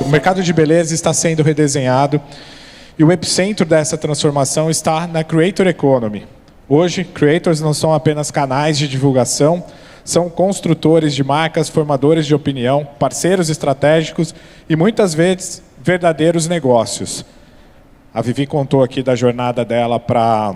O mercado de beleza está sendo redesenhado e o epicentro dessa transformação está na Creator Economy. Hoje, creators não são apenas canais de divulgação, são construtores de marcas, formadores de opinião, parceiros estratégicos e muitas vezes verdadeiros negócios. A Vivi contou aqui da jornada dela para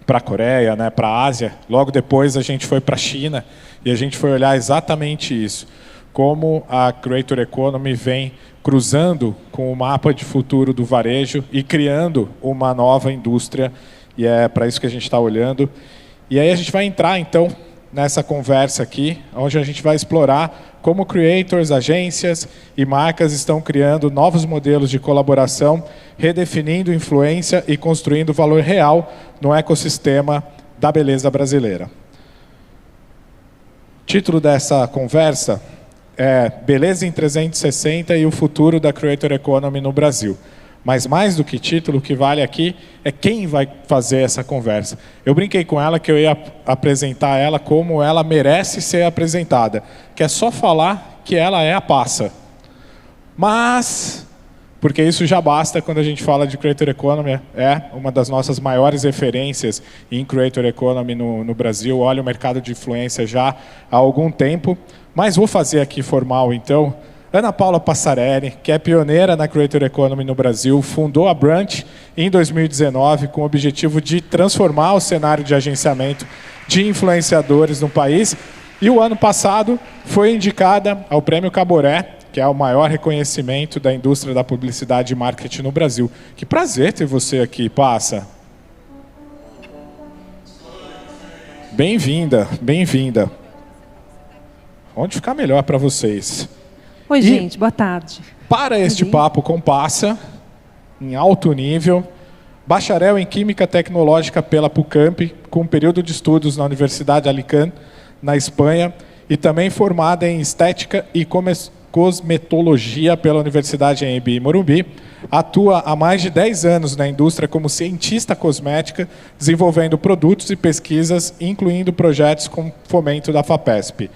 a Coreia, né, para a Ásia. Logo depois a gente foi para a China e a gente foi olhar exatamente isso. Como a Creator Economy vem cruzando com o mapa de futuro do varejo e criando uma nova indústria. E é para isso que a gente está olhando. E aí a gente vai entrar, então, nessa conversa aqui, onde a gente vai explorar como creators, agências e marcas estão criando novos modelos de colaboração, redefinindo influência e construindo valor real no ecossistema da beleza brasileira. O título dessa conversa é Beleza em 360 e o futuro da Creator Economy no Brasil. Mas mais do que título, o que vale aqui é quem vai fazer essa conversa. Eu brinquei com ela que eu ia apresentar ela como ela merece ser apresentada, que é só falar que ela é a passa. Mas, porque isso já basta quando a gente fala de Creator Economy, é uma das nossas maiores referências em Creator Economy no Brasil, olha o mercado de influência já há algum tempo, mas vou fazer aqui formal então. Ana Paula Passarelli, que é pioneira na Creator Economy no Brasil, fundou a Brunch em 2019 com o objetivo de transformar o cenário de agenciamento de influenciadores no país. E o ano passado foi indicada ao Prêmio Caboré, que é o maior reconhecimento da indústria da publicidade e marketing no Brasil. Que prazer ter você aqui, Passa. Bem-vinda, bem-vinda. Onde ficar melhor para vocês? Oi, gente, boa tarde. Para este papo com Passa, em alto nível, bacharel em Química Tecnológica pela PUCamp, com período de estudos na Universidade de Alicante, na Espanha, e também formada em Estética e Cosmetologia pela Universidade Anhembi Morumbi, atua há mais de 10 anos na indústria como cientista cosmética, desenvolvendo produtos e pesquisas, incluindo projetos com fomento da FAPESP.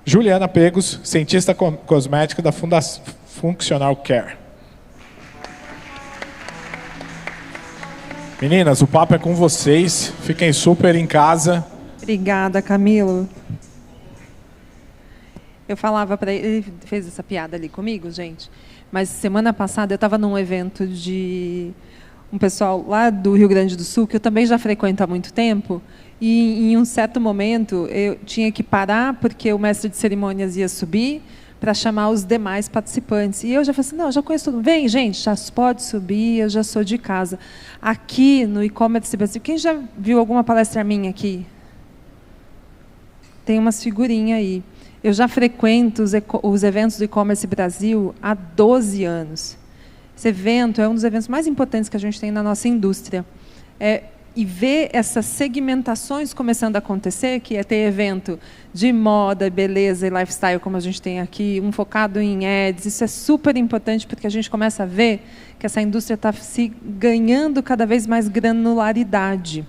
Juliana Pegos, cientista cosmética da Functional Care. Meninas, o papo é com vocês. Fiquem super em casa. Obrigada, Camilo. Eu falava para ele fez essa piada ali comigo, gente, mas semana passada eu estava num evento de um pessoal lá do Rio Grande do Sul, que eu também já frequento há muito tempo, e em um certo momento eu tinha que parar porque o mestre de cerimônias ia subir para chamar os demais participantes. E eu já falei assim, não, eu já conheço todo mundo. Vem, gente, já pode subir, eu já sou de casa. Aqui no e-commerce Brasil, quem já viu alguma palestra minha aqui? Tem umas figurinhas aí. Eu já frequento os eventos do e-commerce Brasil há 12 anos. Esse evento é um dos eventos mais importantes que a gente tem na nossa indústria. E ver essas segmentações começando a acontecer, que é ter evento de moda, beleza e lifestyle, como a gente tem aqui, um focado em ads, isso é super importante, porque a gente começa a ver que essa indústria está se ganhando cada vez mais granularidade.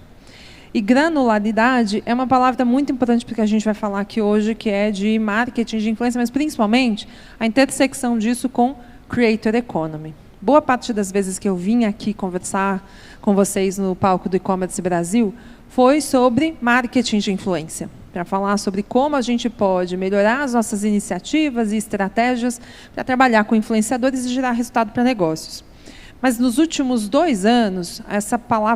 E granularidade é uma palavra muito importante, porque a gente vai falar aqui hoje, que é de marketing, de influência, mas principalmente a intersecção disso com Creator Economy. Boa parte das vezes que eu vim aqui conversar com vocês no palco do e-commerce Brasil foi sobre marketing de influência, para falar sobre como a gente pode melhorar as nossas iniciativas e estratégias para trabalhar com influenciadores e gerar resultado para negócios. Mas nos últimos 2 anos,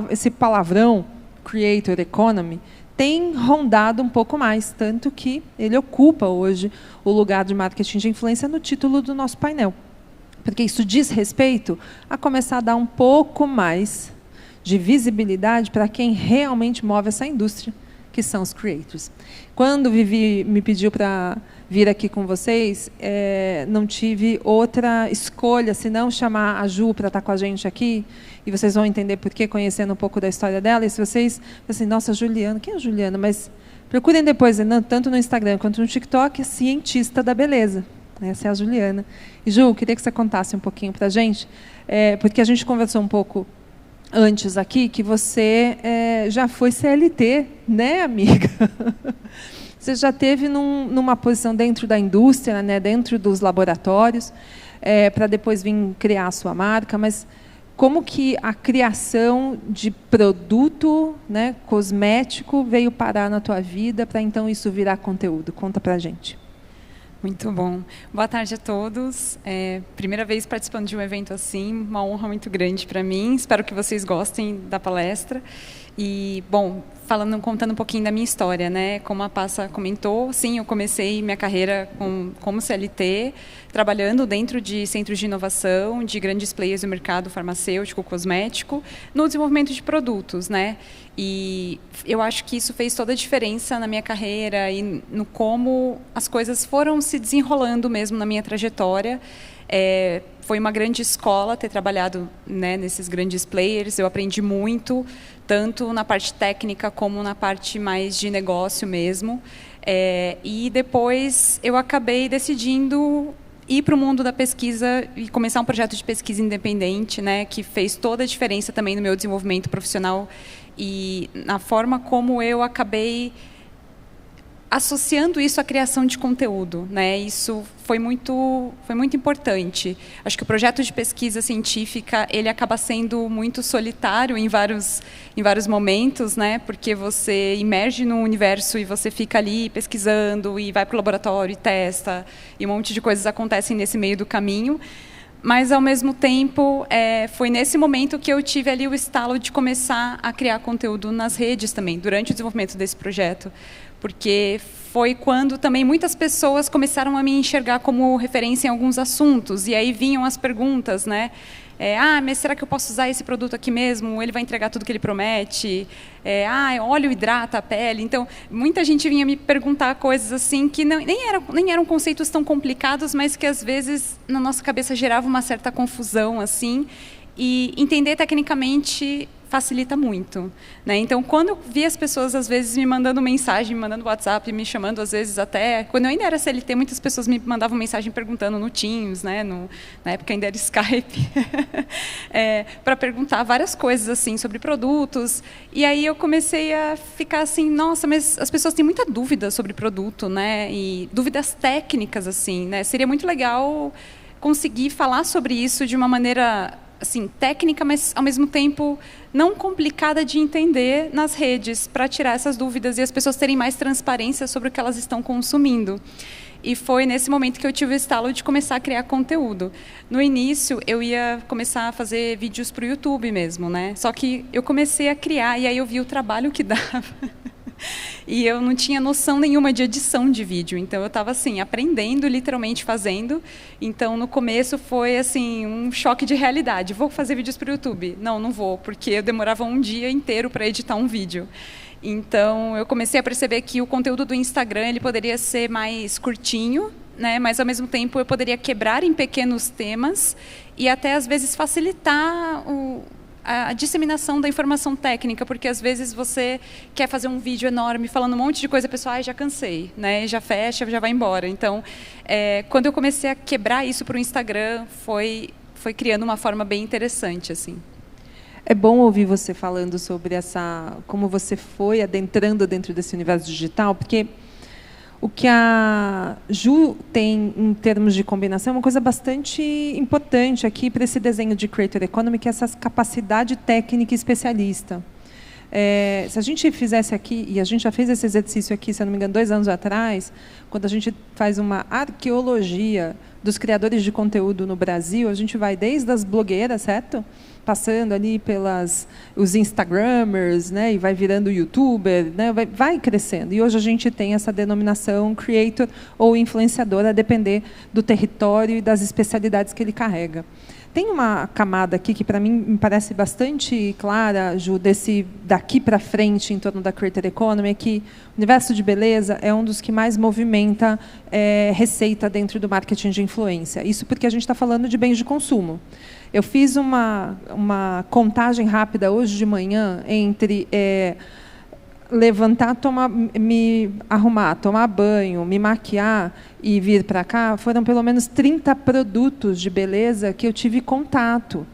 esse palavrão, Creator Economy, tem rondado um pouco mais, tanto que ele ocupa hoje o lugar de marketing de influência no título do nosso painel. Porque isso diz respeito a começar a dar um pouco mais de visibilidade para quem realmente move essa indústria, que são os creators. Quando Vivi me pediu para vir aqui com vocês, não tive outra escolha, senão chamar a Ju para estar com a gente aqui, e vocês vão entender por quê, conhecendo um pouco da história dela, e se vocês, assim, nossa, Juliana, quem é a Juliana? Mas procurem depois, tanto no Instagram quanto no TikTok, cientista da beleza. Essa é a Juliana. E, Ju, queria que você contasse um pouquinho para a gente, porque a gente conversou um pouco antes aqui, que você já foi CLT, né, amiga? você já teve numa posição dentro da indústria, né, dentro dos laboratórios, para depois vir criar a sua marca, mas como que a criação de produto, né, cosmético veio parar na tua vida para então isso virar conteúdo? Conta para a gente. Muito bom. Boa tarde a todos. Primeira vez participando de um evento assim, uma honra muito grande para mim. Espero que vocês gostem da palestra. E, bom, contando um pouquinho da minha história, né? Como a Passa comentou, sim, eu comecei minha carreira como CLT, trabalhando dentro de centros de inovação, de grandes players do mercado farmacêutico, cosmético, no desenvolvimento de produtos, né? E eu acho que isso fez toda a diferença na minha carreira e no como as coisas foram se desenrolando mesmo na minha trajetória. Foi uma grande escola ter trabalhado, né, nesses grandes players. Eu aprendi muito, tanto na parte técnica como na parte mais de negócio mesmo. E depois eu acabei decidindo ir para o mundo da pesquisa e começar um projeto de pesquisa independente, né, que fez toda a diferença também no meu desenvolvimento profissional e na forma como eu acabei associando isso à criação de conteúdo, né? Isso foi muito importante. Acho que o projeto de pesquisa científica ele acaba sendo muito solitário em vários momentos, né? Porque você imerge no universo e você fica ali pesquisando e vai para o laboratório e testa e um monte de coisas acontecem nesse meio do caminho. Mas, ao mesmo tempo, foi nesse momento que eu tive ali o estalo de começar a criar conteúdo nas redes também, durante o desenvolvimento desse projeto. Porque foi quando também muitas pessoas começaram a me enxergar como referência em alguns assuntos. E aí vinham as perguntas, né? Mas será que eu posso usar esse produto aqui mesmo? Ele vai entregar tudo que ele promete? Óleo hidrata a pele? Então, muita gente vinha me perguntar coisas assim que nem eram conceitos tão complicados, mas que às vezes na nossa cabeça gerava uma certa confusão, assim. E entender tecnicamente facilita muito, né? Então, quando eu vi as pessoas, às vezes, me mandando mensagem, me mandando WhatsApp, me chamando, às vezes, até... Quando eu ainda era CLT, muitas pessoas me mandavam mensagem perguntando no Teams, né? Na época ainda era Skype, para perguntar várias coisas, assim, sobre produtos. E aí eu comecei a ficar assim, nossa, mas as pessoas têm muita dúvida sobre produto, né? E dúvidas técnicas, assim, né? Seria muito legal conseguir falar sobre isso de uma maneira... assim, técnica, mas ao mesmo tempo não complicada de entender nas redes, para tirar essas dúvidas e as pessoas terem mais transparência sobre o que elas estão consumindo. E foi nesse momento que eu tive o estalo de começar a criar conteúdo. No início, eu ia começar a fazer vídeos para o YouTube mesmo, né? Só que eu comecei a criar e aí eu vi o trabalho que dava. E eu não tinha noção nenhuma de edição de vídeo, então eu estava assim aprendendo, literalmente fazendo. Então no começo foi assim um choque de realidade. Vou fazer vídeos para o YouTube? Não vou, porque eu demorava um dia inteiro para editar um vídeo. Então eu comecei a perceber que o conteúdo do Instagram ele poderia ser mais curtinho, né? Mas ao mesmo tempo eu poderia quebrar em pequenos temas e até às vezes facilitar a disseminação da informação técnica, porque às vezes você quer fazer um vídeo enorme falando um monte de coisa, a pessoa, já cansei, né? Já fecha, já vai embora. Então, quando eu comecei a quebrar isso para o Instagram, foi criando uma forma bem interessante, assim. É bom ouvir você falando sobre como você foi adentrando dentro desse universo digital, porque o que a Ju tem em termos de combinação é uma coisa bastante importante aqui para esse desenho de Creator Economy, que é essa capacidade técnica e especialista. Se a gente fizesse aqui, e a gente já fez esse exercício aqui, se eu não me engano, 2 anos atrás, quando a gente faz uma arqueologia dos criadores de conteúdo no Brasil, a gente vai desde as blogueiras, certo? Passando ali os Instagrammers, né, e vai virando youtuber, né, vai crescendo. E hoje a gente tem essa denominação creator ou influenciador, a depender do território e das especialidades que ele carrega. Tem uma camada aqui que, para mim, me parece bastante clara, Ju, daqui para frente, em torno da Creator Economy, é que o universo de beleza é um dos que mais movimenta receita dentro do marketing de influência. Isso porque a gente está falando de bens de consumo. Eu fiz uma contagem rápida hoje de manhã entre levantar, me arrumar, tomar banho, me maquiar e vir para cá. Foram pelo menos 30 produtos de beleza que eu tive contato.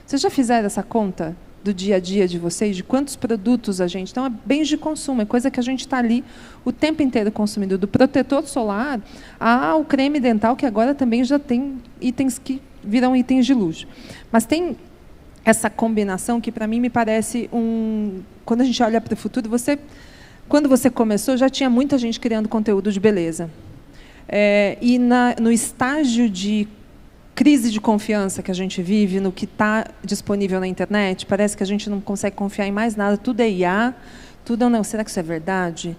Vocês já fizeram essa conta? do dia a dia de vocês, de quantos produtos a gente... Então, é bens de consumo, é coisa que a gente está ali o tempo inteiro consumindo, do protetor solar ao creme dental, que agora também já tem itens que viram itens de luxo. Mas tem essa combinação que, para mim, me parece Quando a gente olha para o futuro, quando você começou, já tinha muita gente criando conteúdo de beleza. E no estágio de crise de confiança que a gente vive, no que está disponível na internet, parece que a gente não consegue confiar em mais nada, tudo é IA, tudo não. Será que isso é verdade?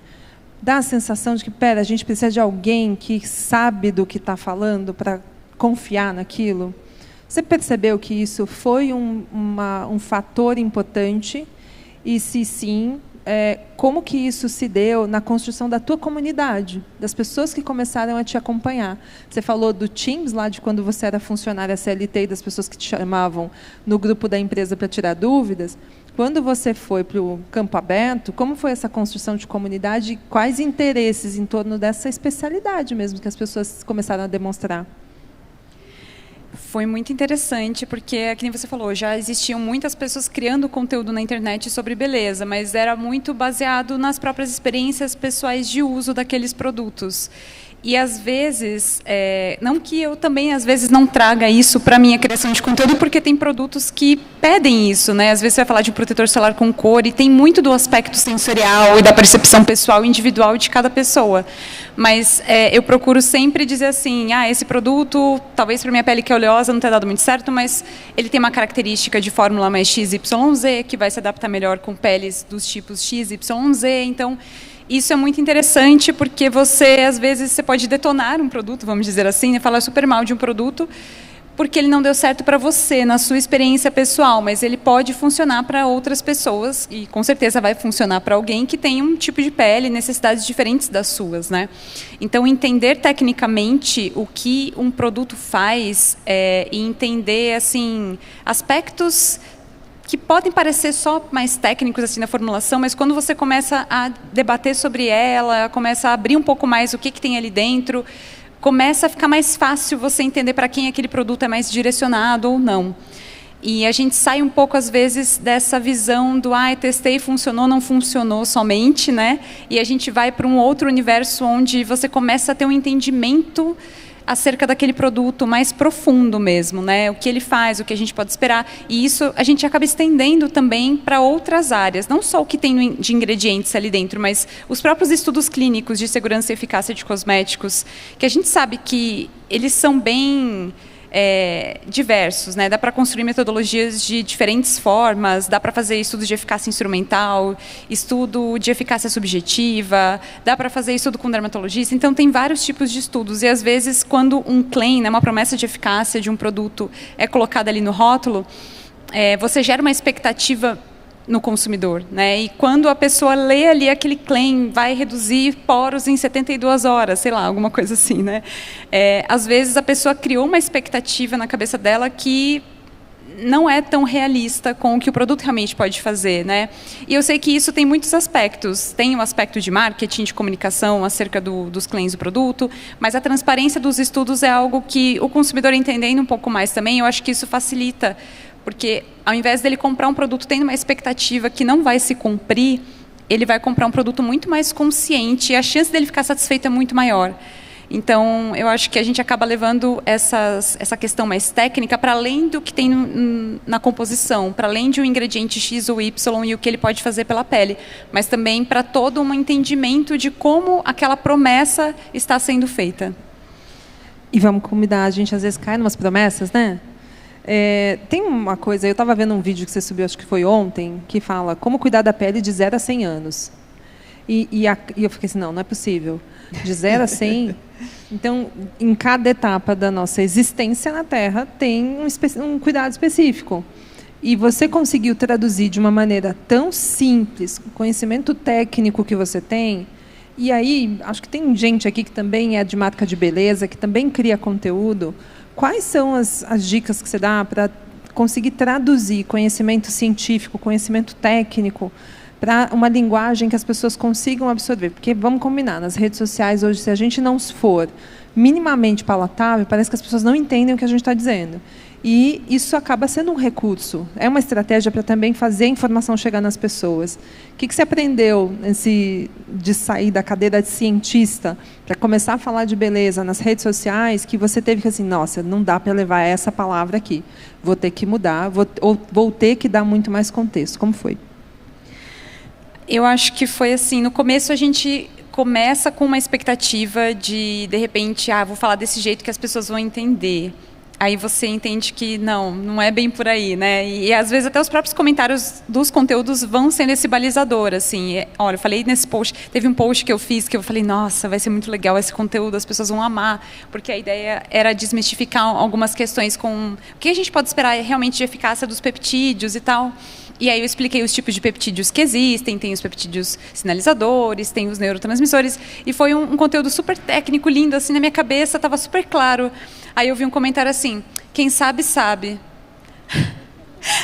Dá a sensação de que, a gente precisa de alguém que sabe do que está falando para confiar naquilo. Você percebeu que isso foi um fator importante? E, se sim, como que isso se deu na construção da tua comunidade, das pessoas que começaram a te acompanhar? Você falou do Teams, lá de quando você era funcionária CLT, e das pessoas que te chamavam no grupo da empresa para tirar dúvidas. Quando você foi para o campo aberto, como foi essa construção de comunidade e quais interesses em torno dessa especialidade mesmo que as pessoas começaram a demonstrar? Foi muito interessante, porque, como você falou, já existiam muitas pessoas criando conteúdo na internet sobre beleza, mas era muito baseado nas próprias experiências pessoais de uso daqueles produtos. E, às vezes, não que eu também, às vezes, não traga isso para a minha criação de conteúdo, porque tem produtos que pedem isso, né? Às vezes você vai falar de um protetor solar com cor, e tem muito do aspecto sensorial e da percepção pessoal individual de cada pessoa. Mas eu procuro sempre dizer assim, esse produto, talvez para minha pele que é oleosa não tenha dado muito certo, mas ele tem uma característica de fórmula mais XYZ, que vai se adaptar melhor com peles dos tipos XYZ, então... Isso é muito interessante, porque às vezes, você pode detonar um produto, vamos dizer assim, falar super mal de um produto, porque ele não deu certo para você, na sua experiência pessoal, mas ele pode funcionar para outras pessoas, e com certeza vai funcionar para alguém que tem um tipo de pele, necessidades diferentes das suas, né? Então, entender tecnicamente o que um produto faz e entender assim, aspectos que podem parecer só mais técnicos assim na formulação, mas quando você começa a debater sobre ela, começa a abrir um pouco mais o que tem ali dentro, começa a ficar mais fácil você entender para quem aquele produto é mais direcionado ou não. E a gente sai um pouco, às vezes, dessa visão do testei, funcionou, não funcionou somente, né? E a gente vai para um outro universo onde você começa a ter um entendimento acerca daquele produto mais profundo mesmo, né? O que ele faz, o que a gente pode esperar. E isso a gente acaba estendendo também para outras áreas. Não só o que tem de ingredientes ali dentro, mas os próprios estudos clínicos de segurança e eficácia de cosméticos, que a gente sabe que eles são bem... diversos, né? Dá para construir metodologias de diferentes formas, dá para fazer estudo de eficácia instrumental, estudo de eficácia subjetiva, dá para fazer estudo com dermatologista, então tem vários tipos de estudos, e às vezes quando um claim, né, uma promessa de eficácia de um produto é colocada ali no rótulo, você gera uma expectativa no consumidor, né? E quando a pessoa lê ali aquele claim, vai reduzir poros em 72 horas, sei lá, alguma coisa assim, né? Às vezes a pessoa criou uma expectativa na cabeça dela que não é tão realista com o que o produto realmente pode fazer, né? E eu sei que isso tem muitos aspectos. Tem o aspecto de marketing, de comunicação acerca dos claims do produto, mas a transparência dos estudos é algo que o consumidor entendendo um pouco mais também, eu acho que isso facilita, porque ao invés dele comprar um produto tendo uma expectativa que não vai se cumprir, ele vai comprar um produto muito mais consciente e a chance dele ficar satisfeito é muito maior. Então, eu acho que a gente acaba levando essa questão mais técnica para além do que tem na composição, para além de um ingrediente X ou Y e o que ele pode fazer pela pele, mas também para todo um entendimento de como aquela promessa está sendo feita. E vamos combinar, a gente às vezes cai em umas promessas, né? Tem uma coisa, eu estava vendo um vídeo que você subiu, acho que foi ontem, que fala como cuidar da pele de 0 a 100 anos. E eu fiquei assim, não é possível. De 0 a 100... Então, em cada etapa da nossa existência na Terra, tem um cuidado específico. E você conseguiu traduzir de uma maneira tão simples, o conhecimento técnico que você tem, e aí, acho que tem gente aqui que também é de marca de beleza, que também cria conteúdo. Quais são as dicas que você dá para conseguir traduzir conhecimento científico, conhecimento técnico, para uma linguagem que as pessoas consigam absorver? Porque, vamos combinar, nas redes sociais hoje, se a gente não for minimamente palatável, parece que as pessoas não entendem o que a gente está dizendo. E isso acaba sendo um recurso. É uma estratégia para também fazer a informação chegar nas pessoas. O que você aprendeu de sair da cadeira de cientista para começar a falar de beleza nas redes sociais, que você teve que assim, nossa, não dá para levar essa palavra aqui. Vou ter que mudar, vou ter que dar muito mais contexto. Como foi? Eu acho que foi assim, no começo a gente começa com uma expectativa de repente, vou falar desse jeito que as pessoas vão entender. Aí você entende que não é bem por aí, né? E às vezes até os próprios comentários dos conteúdos vão sendo esse balizador, assim. Olha, eu falei nesse post, teve um post que eu fiz que eu falei, nossa, vai ser muito legal esse conteúdo, as pessoas vão amar, porque a ideia era desmistificar algumas questões com o que a gente pode esperar realmente de eficácia dos peptídeos e tal. E aí eu expliquei os tipos de peptídeos que existem, tem os peptídeos sinalizadores, tem os neurotransmissores, e foi um conteúdo super técnico, lindo, assim, na minha cabeça, estava super claro. Aí eu vi um comentário assim, quem sabe, sabe.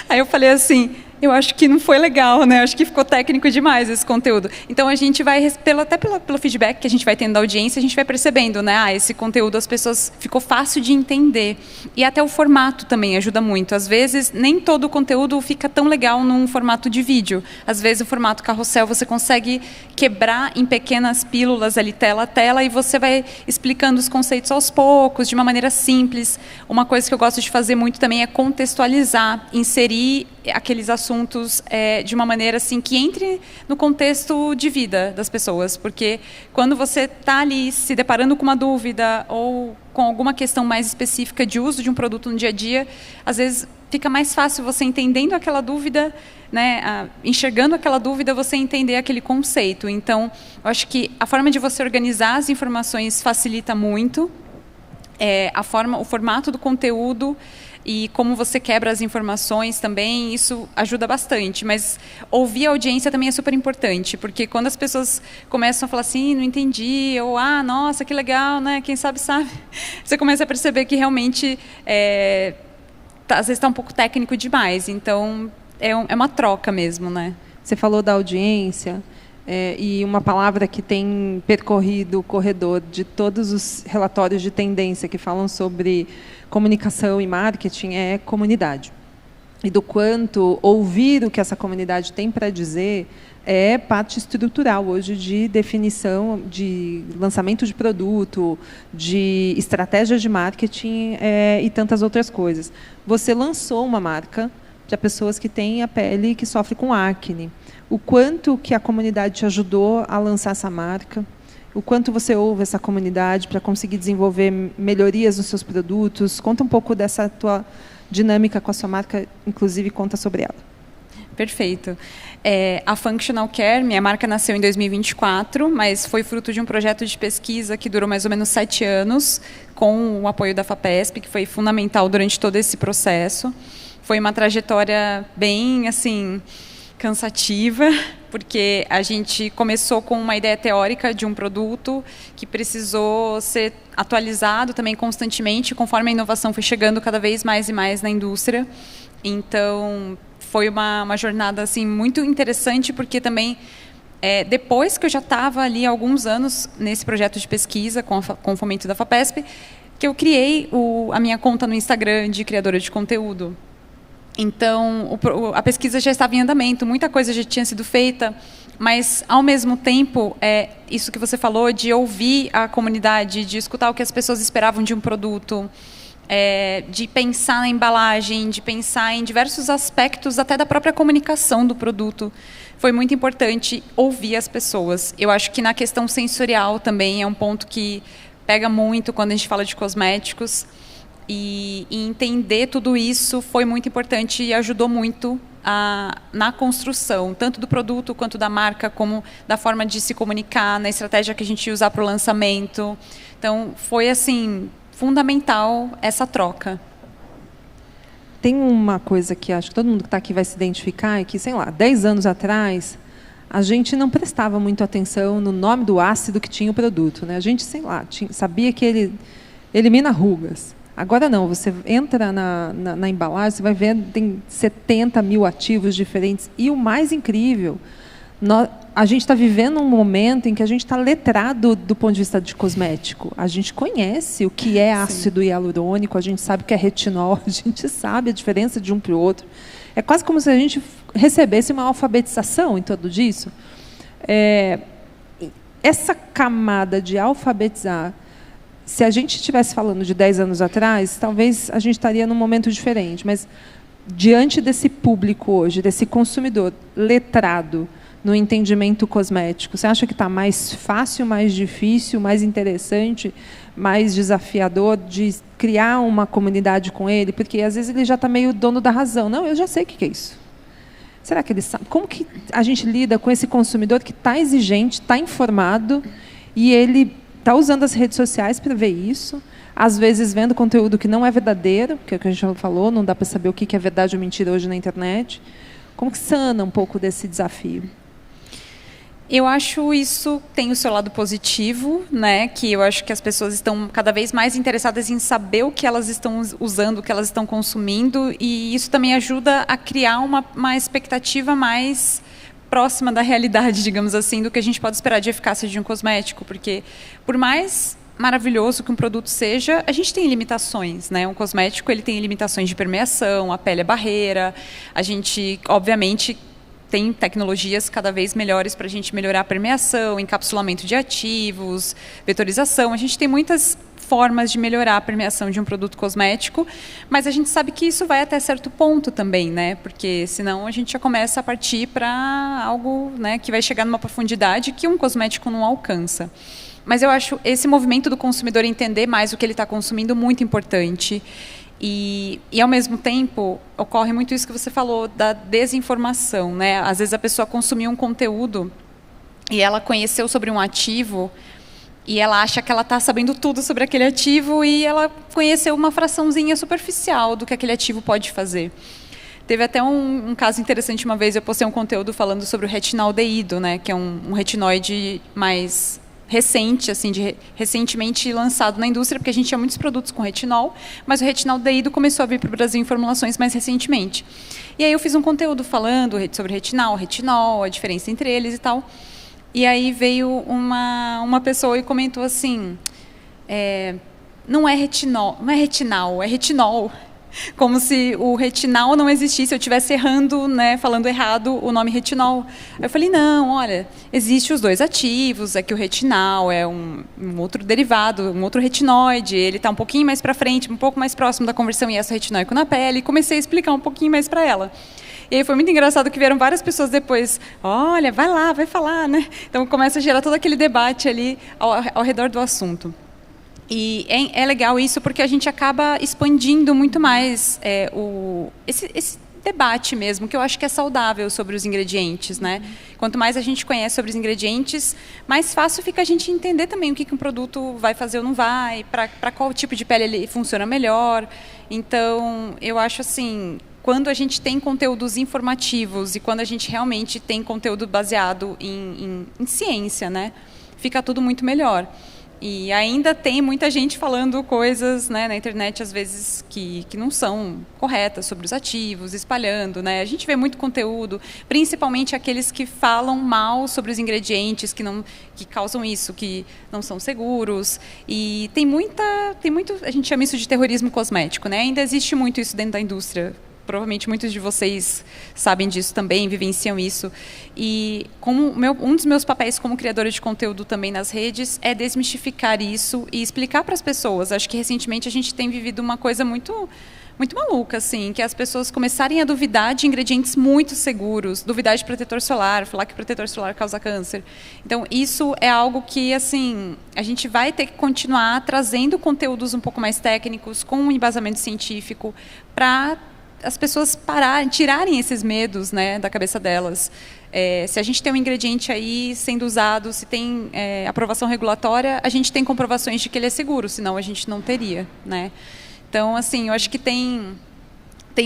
Aí eu falei assim, eu acho que não foi legal, né? Acho que ficou técnico demais esse conteúdo. Então a gente vai, até pelo feedback que a gente vai tendo da audiência, a gente vai percebendo, né? Esse conteúdo as pessoas ficou fácil de entender. E até o formato também ajuda muito. Às vezes, nem todo o conteúdo fica tão legal num formato de vídeo. Às vezes, o formato carrossel você consegue quebrar em pequenas pílulas ali, tela a tela, e você vai explicando os conceitos aos poucos, de uma maneira simples. Uma coisa que eu gosto de fazer muito também é contextualizar, inserir aqueles assuntos de uma maneira assim que entre no contexto de vida das pessoas, porque quando você está ali se deparando com uma dúvida ou com alguma questão mais específica de uso de um produto no dia a dia, às vezes fica mais fácil você entendendo aquela dúvida, né, enxergando aquela dúvida, você entender aquele conceito. Então, eu acho que a forma de você organizar as informações facilita muito, o formato do conteúdo e como você quebra as informações também, isso ajuda bastante. Mas ouvir a audiência também é super importante, porque quando as pessoas começam a falar assim, não entendi, ou nossa, que legal, né? Quem sabe, sabe. Você começa a perceber que realmente, às vezes está um pouco técnico demais. Então, é uma troca mesmo, né? Você falou da audiência, e uma palavra que tem percorrido o corredor de todos os relatórios de tendência que falam sobre comunicação e marketing é comunidade. E do quanto ouvir o que essa comunidade tem para dizer é parte estrutural hoje de definição, de lançamento de produto, de estratégia de marketing e tantas outras coisas. Você lançou uma marca para pessoas que têm a pele que sofre com acne. O quanto que a comunidade te ajudou a lançar essa marca, o quanto você ouve essa comunidade para conseguir desenvolver melhorias nos seus produtos. Conta um pouco dessa tua dinâmica com a sua marca, inclusive conta sobre ela. Perfeito. A Functional Care, minha marca nasceu em 2024, mas foi fruto de um projeto de pesquisa que durou mais ou menos 7 anos, com o apoio da FAPESP, que foi fundamental durante todo esse processo. Foi uma trajetória bem, assim, cansativa, porque a gente começou com uma ideia teórica de um produto que precisou ser atualizado também constantemente, conforme a inovação foi chegando cada vez mais e mais na indústria. Então, foi uma jornada assim, muito interessante, porque também, depois que eu já estava ali há alguns anos nesse projeto de pesquisa, com o fomento da FAPESP, que eu criei a minha conta no Instagram de criadora de conteúdo. Então, a pesquisa já estava em andamento, muita coisa já tinha sido feita, mas, ao mesmo tempo, isso que você falou, de ouvir a comunidade, de escutar o que as pessoas esperavam de um produto, de pensar na embalagem, de pensar em diversos aspectos, até da própria comunicação do produto. Foi muito importante ouvir as pessoas. Eu acho que na questão sensorial também é um ponto que pega muito quando a gente fala de cosméticos. E entender tudo isso foi muito importante e ajudou muito na construção, tanto do produto quanto da marca, como da forma de se comunicar, na estratégia que a gente ia usar para o lançamento. Então, foi assim, fundamental essa troca. Tem uma coisa que acho que todo mundo que está aqui vai se identificar, é que, sei lá, 10 anos atrás, a gente não prestava muito atenção no nome do ácido que tinha o produto, né? A gente, sei lá, sabia que ele elimina rugas. Agora não, você entra na embalagem, você vai ver, tem 70 mil ativos diferentes. E o mais incrível, a gente está vivendo um momento em que a gente está letrado do ponto de vista de cosmético. A gente conhece o que é ácido hialurônico, a gente sabe o que é retinol, a gente sabe a diferença de um para o outro. É quase como se a gente recebesse uma alfabetização em torno disso. Essa camada de alfabetizar, se a gente estivesse falando de 10 anos atrás, talvez a gente estaria num momento diferente, mas diante desse público hoje, desse consumidor letrado no entendimento cosmético, você acha que está mais fácil, mais difícil, mais interessante, mais desafiador de criar uma comunidade com ele? Porque, às vezes, ele já está meio dono da razão. Não, eu já sei o que é isso. Será que ele sabe? Como que a gente lida com esse consumidor que está exigente, está informado, e ele está usando as redes sociais para ver isso, às vezes vendo conteúdo que não é verdadeiro, que é o que a gente já falou, não dá para saber o que é verdade ou mentira hoje na internet. Como que sana um pouco desse desafio? Eu acho isso tem o seu lado positivo, né? Que eu acho que as pessoas estão cada vez mais interessadas em saber o que elas estão usando, o que elas estão consumindo, e isso também ajuda a criar uma expectativa mais próxima da realidade, digamos assim, do que a gente pode esperar de eficácia de um cosmético, porque por mais maravilhoso que um produto seja, a gente tem limitações, né? Um cosmético ele tem limitações de permeação, a pele é barreira, a gente, obviamente, tem tecnologias cada vez melhores para a gente melhorar a permeação, encapsulamento de ativos, vetorização. A gente tem muitas formas de melhorar a permeação de um produto cosmético, mas a gente sabe que isso vai até certo ponto também, né? Porque senão a gente já começa a partir para algo, né, que vai chegar numa profundidade que um cosmético não alcança. Mas eu acho esse movimento do consumidor entender mais o que ele está consumindo muito importante. E, ao mesmo tempo, ocorre muito isso que você falou, da desinformação, né? Às vezes a pessoa consumiu um conteúdo e ela conheceu sobre um ativo e ela acha que ela está sabendo tudo sobre aquele ativo e ela conheceu uma fraçãozinha superficial do que aquele ativo pode fazer. Teve até um caso interessante uma vez, eu postei um conteúdo falando sobre o retinaldeído, né? Que é um retinóide mais recente, assim, recentemente lançado na indústria, porque a gente tinha muitos produtos com retinol, mas o retinaldeído começou a vir para o Brasil em formulações mais recentemente. E aí eu fiz um conteúdo falando sobre retinol, a diferença entre eles e tal. E aí veio uma pessoa e comentou assim, não é retinol, é retinol. Como se o retinol não existisse, eu estivesse errando, né, falando errado o nome retinol. Eu falei, não, olha, existem os dois ativos, é que o retinol é um outro derivado, um outro retinóide, ele está um pouquinho mais para frente, um pouco mais próximo da conversão em ácido retinóico na pele, e comecei a explicar um pouquinho mais para ela. E aí foi muito engraçado que vieram várias pessoas depois, olha, vai lá, vai falar, né? Então começa a gerar todo aquele debate ali ao redor do assunto. E é legal isso porque a gente acaba expandindo muito mais esse debate mesmo, que eu acho que é saudável sobre os ingredientes, né? Quanto mais a gente conhece sobre os ingredientes, mais fácil fica a gente entender também o que um produto vai fazer ou não vai, para qual tipo de pele ele funciona melhor. Então, eu acho assim, quando a gente tem conteúdos informativos e quando a gente realmente tem conteúdo baseado em ciência, né? Fica tudo muito melhor. E ainda tem muita gente falando coisas, né, na internet, às vezes, que não são corretas sobre os ativos, espalhando, né? A gente vê muito conteúdo, principalmente aqueles que falam mal sobre os ingredientes, que causam isso, que não são seguros. E tem muito, a gente chama isso de terrorismo cosmético, né? Ainda existe muito isso dentro da indústria. Provavelmente muitos de vocês sabem disso também, vivenciam isso. E como um dos meus papéis como criadora de conteúdo também nas redes é desmistificar isso e explicar para as pessoas. Acho que recentemente a gente tem vivido uma coisa muito, muito maluca, assim, que as pessoas começarem a duvidar de ingredientes muito seguros, duvidar de protetor solar, falar que protetor solar causa câncer. Então, isso é algo que, assim, a gente vai ter que continuar trazendo conteúdos um pouco mais técnicos, com um embasamento científico, para as pessoas tirarem esses medos, né, da cabeça delas. Se a gente tem um ingrediente aí sendo usado, se tem aprovação regulatória, a gente tem comprovações de que ele é seguro, senão a gente não teria, né? Então, assim, eu acho que tem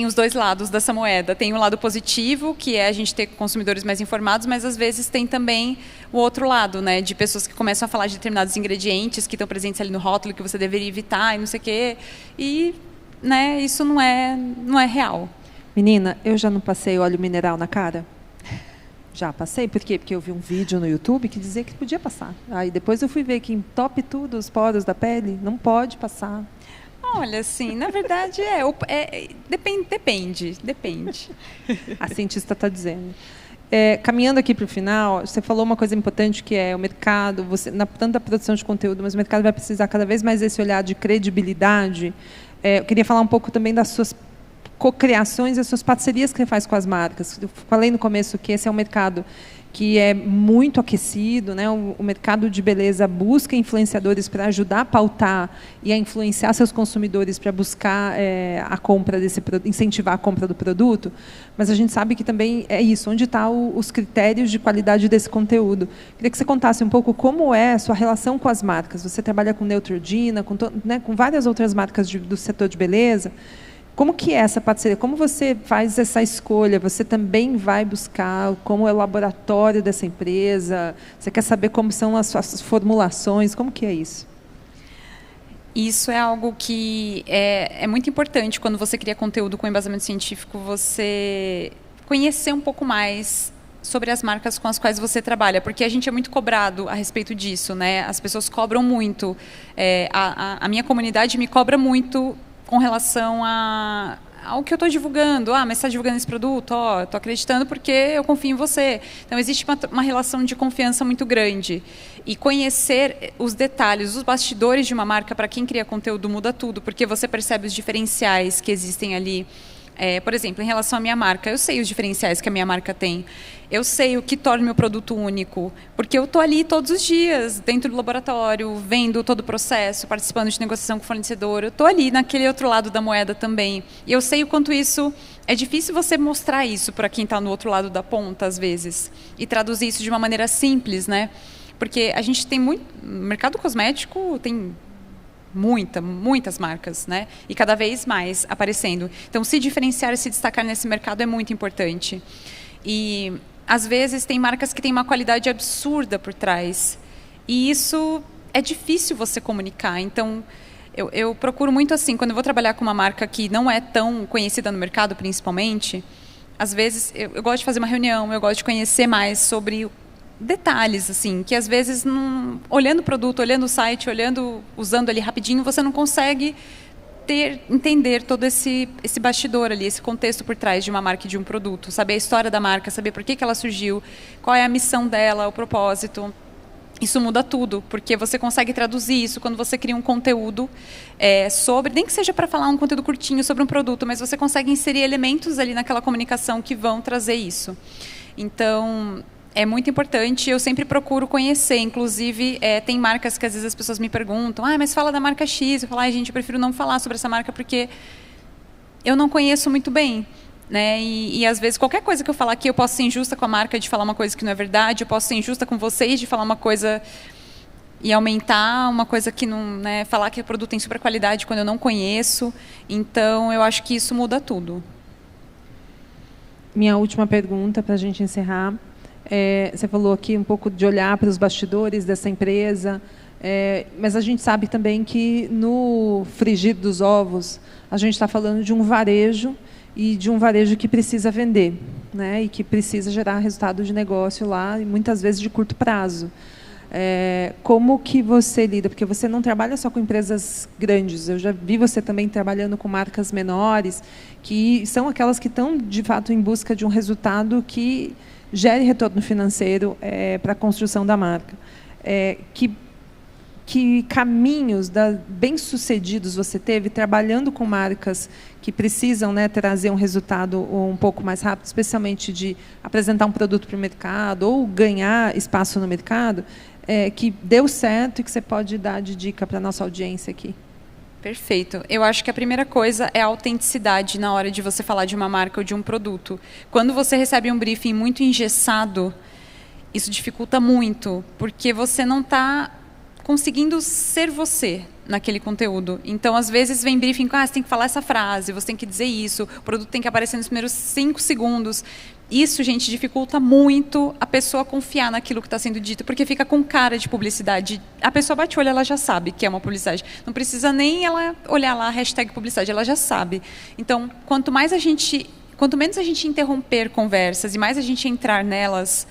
os dois lados dessa moeda. Tem o lado positivo, que é a gente ter consumidores mais informados, mas às vezes tem também o outro lado, né, de pessoas que começam a falar de determinados ingredientes que estão presentes ali no rótulo, que você deveria evitar e não sei o quê. E, né, isso não é real. Menina, eu já não passei óleo mineral na cara? Já passei. Por quê? Porque eu vi um vídeo no YouTube que dizia que podia passar. Aí depois eu fui ver que entope tudo os poros da pele, não pode passar. Olha, assim, na verdade, depende. A cientista está dizendo. Caminhando aqui para o final, você falou uma coisa importante que é o mercado, tanto da produção de conteúdo, mas o mercado vai precisar cada vez mais desse olhar de credibilidade. Eu queria falar um pouco também das suas cocriações e as suas parcerias que você faz com as marcas. Eu falei no começo que esse é um mercado que é muito aquecido, né? O mercado de beleza busca influenciadores para ajudar a pautar e a influenciar seus consumidores para buscar a compra desse produto, incentivar a compra do produto, mas a gente sabe que também é isso, onde estão os critérios de qualidade desse conteúdo. Queria que você contasse um pouco como é a sua relação com as marcas. Você trabalha com Neutrogena, com várias outras marcas do setor de beleza. Como que é essa parceria? Como você faz essa escolha? Você também vai buscar como é o laboratório dessa empresa? Você quer saber como são as suas formulações? Como que é isso? Isso é algo que é muito importante quando você cria conteúdo com embasamento científico, você conhecer um pouco mais sobre as marcas com as quais você trabalha, porque a gente é muito cobrado a respeito disso, né? As pessoas cobram muito. A minha comunidade me cobra muito com relação ao que eu estou divulgando. Mas você está divulgando esse produto? Estou acreditando porque eu confio em você. Então, existe uma relação de confiança muito grande. E conhecer os detalhes, os bastidores de uma marca, para quem cria conteúdo, muda tudo, porque você percebe os diferenciais que existem ali. Por exemplo, em relação à minha marca, eu sei os diferenciais que a minha marca tem. Eu sei o que torna o meu produto único, porque eu estou ali todos os dias, dentro do laboratório, vendo todo o processo, participando de negociação com o fornecedor. Eu estou ali naquele outro lado da moeda também. E eu sei o quanto isso... É difícil você mostrar isso para quem está no outro lado da ponta, às vezes, e traduzir isso de uma maneira simples, né? Porque a gente tem muito... O mercado cosmético tem muitas marcas, né? E cada vez mais aparecendo. Então, se diferenciar e se destacar nesse mercado é muito importante. E, às vezes, tem marcas que têm uma qualidade absurda por trás. E isso é difícil você comunicar. Então, eu procuro muito assim, quando eu vou trabalhar com uma marca que não é tão conhecida no mercado, principalmente, às vezes, eu gosto de fazer uma reunião, eu gosto de conhecer mais sobre detalhes, assim, que às vezes, olhando o produto, olhando o site, usando ali rapidinho, você não consegue entender todo esse bastidor ali, esse contexto por trás de uma marca e de um produto, saber a história da marca, saber por que ela surgiu, qual é a missão dela, o propósito. Isso muda tudo, porque você consegue traduzir isso quando você cria um conteúdo sobre, nem que seja para falar um conteúdo curtinho sobre um produto, mas você consegue inserir elementos ali naquela comunicação que vão trazer isso. Então, é muito importante, eu sempre procuro conhecer, inclusive tem marcas que às vezes as pessoas me perguntam, mas fala da marca X, eu falo, gente, eu prefiro não falar sobre essa marca porque eu não conheço muito bem, né? E às vezes qualquer coisa que eu falar aqui, eu posso ser injusta com a marca de falar uma coisa que não é verdade, eu posso ser injusta com vocês de falar uma coisa e aumentar uma coisa que não, né, falar que o produto tem super qualidade quando eu não conheço, então eu acho que isso muda tudo. Minha última pergunta para a gente encerrar. Você falou aqui um pouco de olhar para os bastidores dessa empresa, mas a gente sabe também que no frigir dos ovos a gente está falando de um varejo e de um varejo que precisa vender, né, e que precisa gerar resultado de negócio lá, e muitas vezes de curto prazo. Como que você lida? Porque você não trabalha só com empresas grandes, eu já vi você também trabalhando com marcas menores, que são aquelas que estão, de fato, em busca de um resultado que gere retorno financeiro para a construção da marca. Que caminhos bem-sucedidos você teve trabalhando com marcas que precisam, né, trazer um resultado um pouco mais rápido, especialmente de apresentar um produto para o mercado ou ganhar espaço no mercado, que deu certo e que você pode dar de dica para a nossa audiência aqui? Perfeito. Eu acho que a primeira coisa é a autenticidade na hora de você falar de uma marca ou de um produto. Quando você recebe um briefing muito engessado, isso dificulta muito, porque você não está conseguindo ser você naquele conteúdo. Então, às vezes, vem briefing, você tem que falar essa frase, você tem que dizer isso, o produto tem que aparecer nos primeiros 5 segundos. Isso, gente, dificulta muito a pessoa confiar naquilo que está sendo dito, porque fica com cara de publicidade. A pessoa bate o olho, ela já sabe que é uma publicidade. Não precisa nem ela olhar lá a hashtag publicidade, ela já sabe. Então, quanto mais a gente Quanto menos a gente interromper conversas e mais a gente entrar nelas,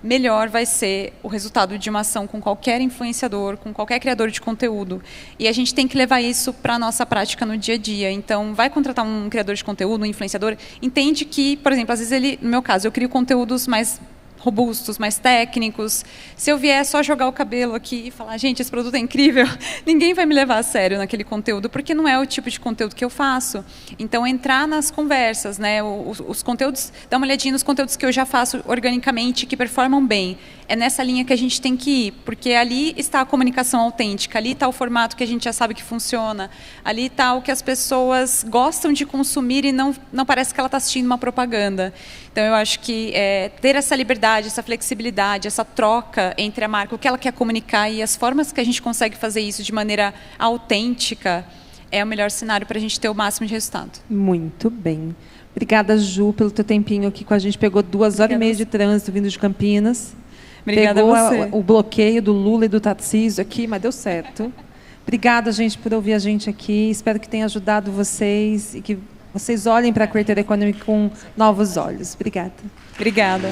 melhor vai ser o resultado de uma ação com qualquer influenciador, com qualquer criador de conteúdo. E a gente tem que levar isso para a nossa prática no dia a dia. Então, vai contratar um criador de conteúdo, um influenciador, entende que, por exemplo, às vezes ele, no meu caso, eu crio conteúdos mais robustos, mais técnicos. Se eu vier só jogar o cabelo aqui e falar, gente, esse produto é incrível, ninguém vai me levar a sério naquele conteúdo, porque não é o tipo de conteúdo que eu faço. Então, entrar nas conversas, né? Os conteúdos, dar uma olhadinha nos conteúdos que eu já faço organicamente, que performam bem. É nessa linha que a gente tem que ir, porque ali está a comunicação autêntica, ali está o formato que a gente já sabe que funciona, ali está o que as pessoas gostam de consumir e não parece que ela está assistindo uma propaganda. Então, eu acho que ter essa liberdade, essa flexibilidade, essa troca entre a marca, o que ela quer comunicar e as formas que a gente consegue fazer isso de maneira autêntica, é o melhor cenário para a gente ter o máximo de resultado. Muito bem. Obrigada, Ju, pelo teu tempinho aqui com a gente. Pegou 2h30 de trânsito vindo de Campinas. Obrigada Pegou a você. o bloqueio do Lula e do Tarcísio aqui, mas deu certo. Obrigada, gente, por ouvir a gente aqui. Espero que tenha ajudado vocês e que vocês olhem para a Creator Economy com novos olhos. Obrigada. Obrigada.